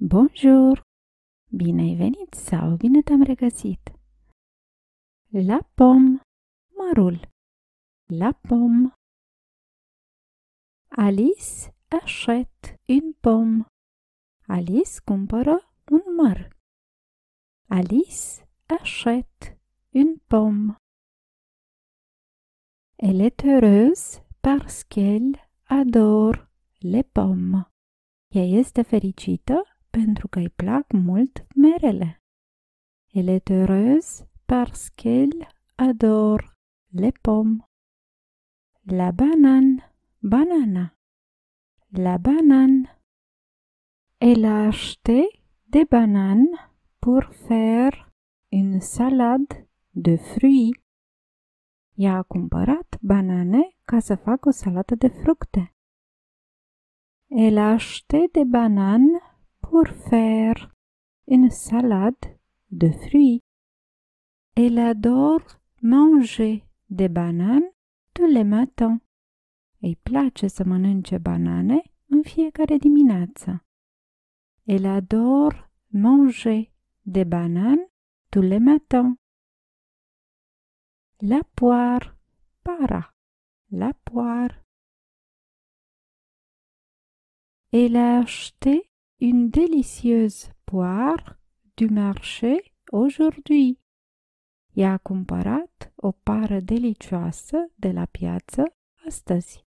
Bonjour! Bine ai venit sau bine te-am regăsit! La pomme, mărul. La pomme. Alice achète une pomme. Alice cumpără un măr. Alice achète une pomme. Elle est heureuse parce qu'elle adore les pommes. Ea este fericită pentru că îi plac mult merele. Elle est heureuse parce qu'elle adore les pommes. La banane, banana. La banane. Elle a acheté des bananes pour faire une salade de fruits. Ea a cumpărat banane ca să facă o salată de fructe. Elle a acheté des bananes pour faire une salade de fruits. Elle adore manger des bananes tous les matins. Îi place să mănânce banane în fiecare dimineață. Elle adore manger des bananes tous les matins. La poire, para. La poire. Elle a acheté une délicieuse poire du marché aujourd'hui. Ea a cumpărat o pară delicioasă de la piață astăzi.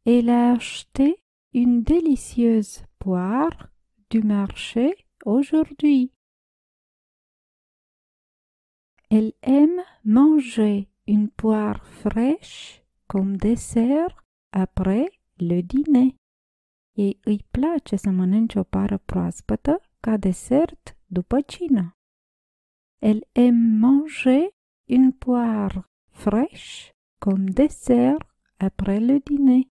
Elle a acheté une délicieuse poire du marché aujourd'hui. Elle aime manger une poire fraîche comme dessert après le dîner. Ei îi place să mănânce o pară proaspătă ca desert după cină. Elle aime manger une poire fraîche comme dessert après le dîner.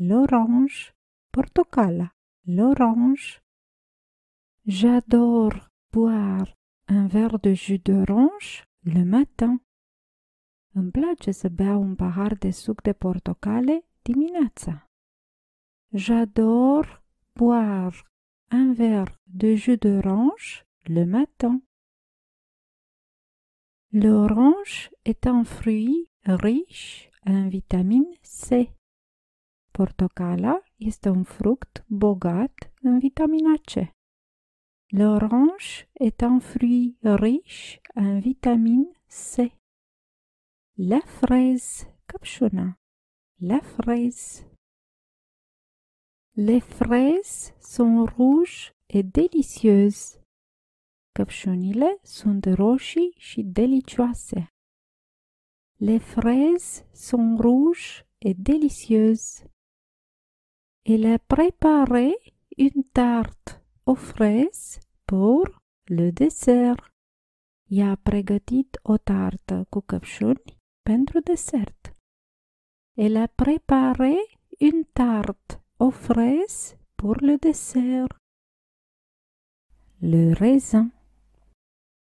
L'orange, portocala. L'orange. J'adore boire un verre de jus d'orange le matin. Îmi place să beau un pahar de suc de portocale dimineața. J'adore boire un verre de jus d'orange le matin. L'orange est un fruit riche en vitamine C. Portocala este un fruct bogat în vitamina C. L'orange est un fruit riche en vitamine C. La fraise, căpșuna. La fraise. Les fraises sont rouges et délicieuses. Căpșunile sunt roșii și delicioase. Les fraises sont rouges et délicieuses. Elle a préparé une tarte aux fraises pour le dessert. Ea a pregătit o tartă cu căpșuni pentru desert. Elle a préparé une tarte aux fraises pour le dessert. Le raisin.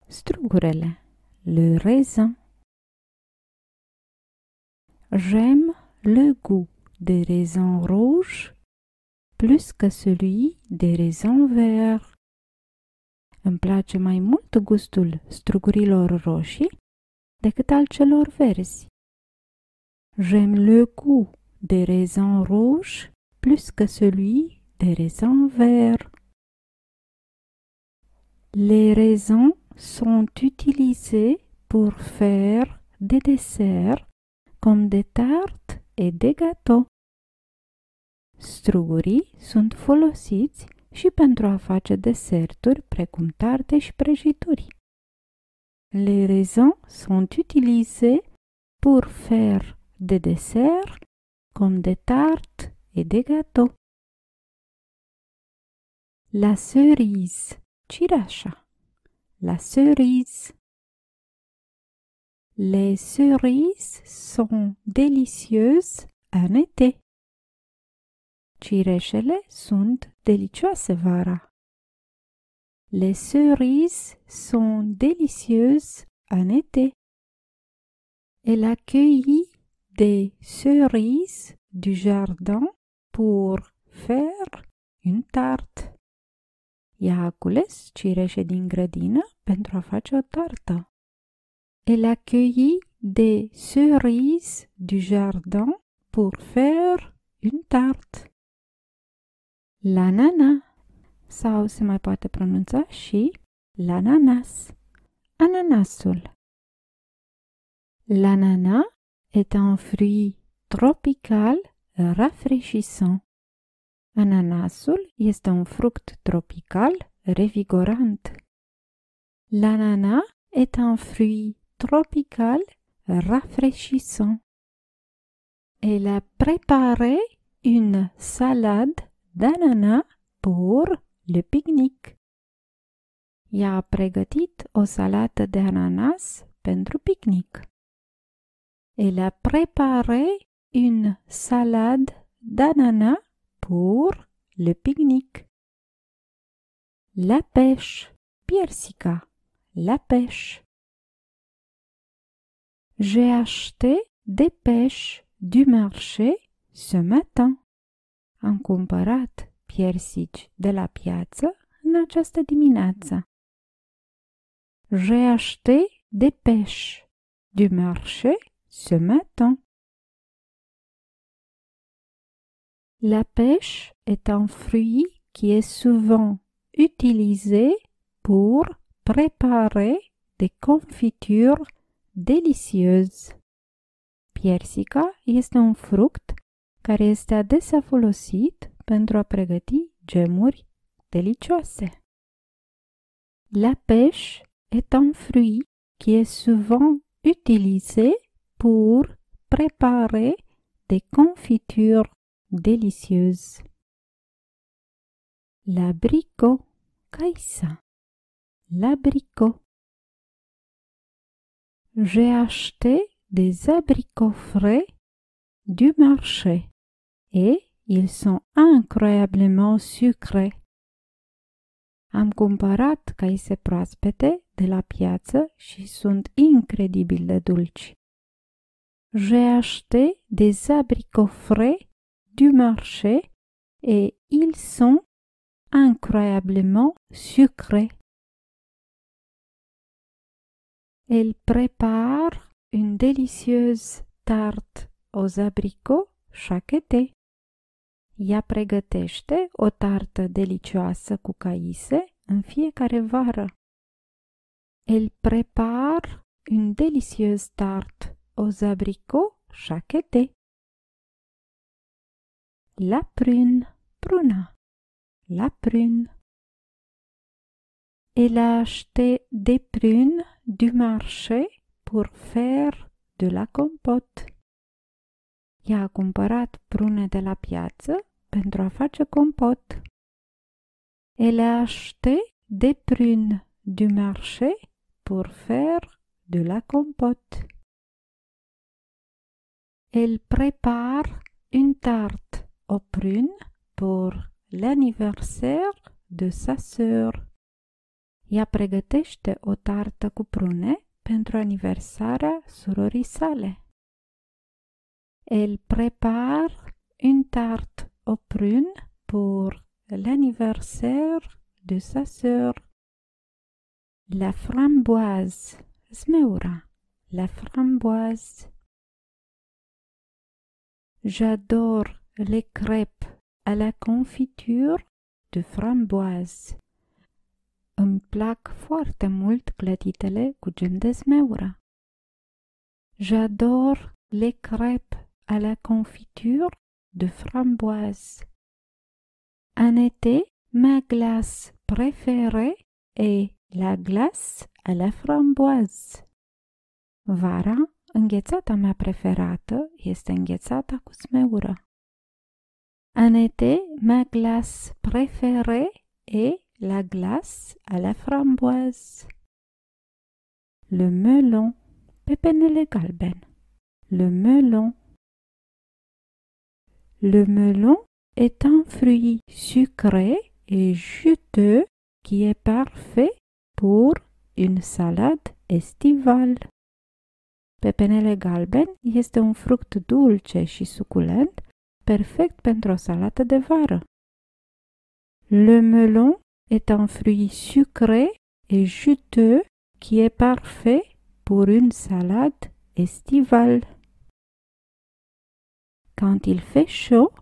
Strugurele. Le raisin. J'aime le goût des raisins rouges plus que celui des raisins verts. Îmi place mai mult gustul strugurilor roșii decât al celor verzi. J'aime le goût des raisins rouges plus que celui des raisins verts. Les raisins sont utilisés pour faire des desserts comme des tartes et des gâteaux. Strugurii sunt folosiți și pentru a face deserturi precum tarte și prăjituri. Les raisins sont utilisés pour faire des desserts comme des tartes et des gâteaux. La cerise, cireașa. La cerise. Les cerises sont délicieuses en été. Cireșele sunt delicioase vara. Les cerises sont délicieuses en été. Elle a cueilli des cerises du jardin pour faire une tarte. Ea a cules cireșe din grădină pentru a face o tartă. Elle a cueilli des cerises du jardin pour faire une tarte. L'ananas, sau se mai poate pronunța și l'ananas, ananasul. L'ananas est un fruit tropical rafraîchissant. Ananasul este un fruct tropical revigorant. L'ananas est un fruit tropical rafraîchissant. Elle a préparé une salade d'ananas pour le pique-nique. Ea a pregătit o salată de ananas pentru picnic. Elle a préparé une salade d'ananas pour le pique-nique. La pêche, piersica, la pêche. J'ai acheté des pêches du marché ce matin. Am cumpărat piersici de la piață în această dimineață. J'ai acheté des pêches du marché ce matin. La pêche est un fruit qui est souvent utilisé pour préparer des confitures délicieuses. Piersica este un fruct care este adesea folosit pentru a pregăti gemuri delicioase. La pêche est un fruit qui est souvent utilisé pour préparer des confitures délicieuses. L'abricot, caïssa, l'abricot. J'ai acheté des abricots frais du marché et ils sont incroyablement sucrés. Am cumpărat caise proaspete de la piață și sunt incredibil de dulci. J'ai acheté des abricots frais du marché et ils sont incroyablement sucrés. Elle prépare une délicieuse tarte aux abricots chaque été. Ea pregătește o tartă delicioasă cu caise în fiecare vară. Elle prépare une délicieuse tarte aux abricots chaque été. La prune, pruna, la prune. Elle a acheté des prunes du marché pour faire de la compote. Ea a cumpărat prune de la piață pentru a face compot. Elle a acheté des prunes du marché pour faire de la compote. Elle prépare une tarte aux prunes pour l'anniversaire de sa sœur. Ea pregătește o tartă cu prune pentru aniversarea surorii sale. Elle prépare une tarte aux prunes pour l'anniversaire de sa sœur. La framboise, zmeura, la framboise. J'adore les crêpes à la confiture de framboise. Îmi plac foarte mult clătitele cu gem de zmeură. J'adore les crêpes à la confiture de framboise. En été, ma glace préférée est la glace à la framboise. Vara, înghețata mea preferată este înghețata cu zmeură. En été, ma glace préférée est la glace à la framboise. Le melon, pepenele galben. Le melon. Le melon est un fruit sucré et juteux qui est parfait pour une salade estivale. Pepenele galben este un fruct dulce și suculent, perfect pentru o salată de vară. Le melon est un fruit sucré et juteux qui est parfait pour une salade estivale. Quand il fait chaud,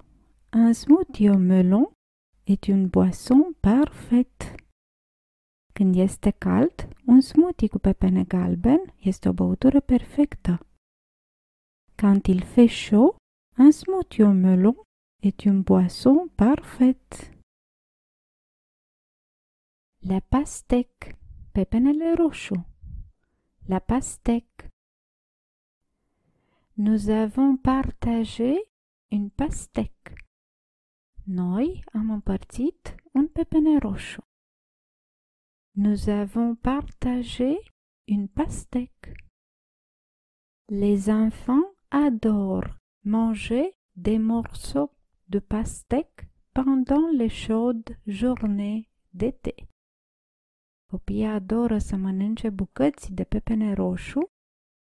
un smoothie au melon est une boisson parfaite. Când este cald, un smoothie cu pepene galben este o băutură perfectă. Quand il fait chaud, un smoothie au melon est une boisson parfaite. La pastèque, pepenele roșu. La pastèque. Nous avons partagé une pastèque. Noi am împărțit un pepene roșu. Nous avons partagé une pastèque. Les enfants adorent manger des morceaux de pastèque pendant les chaudes journées d'été. Copiii adoră să mănânce bucăți de pepene roșu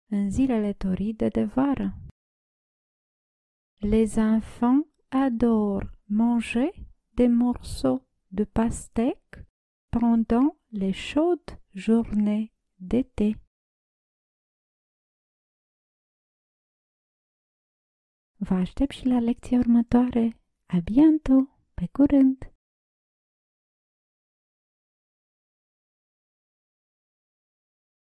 în zilele toride de vară. Les enfants adorent manger des morceaux de pastèque pendant les chaudes journées d'été. Vă aștept și la lecția următoare. A bientôt! Pe curând!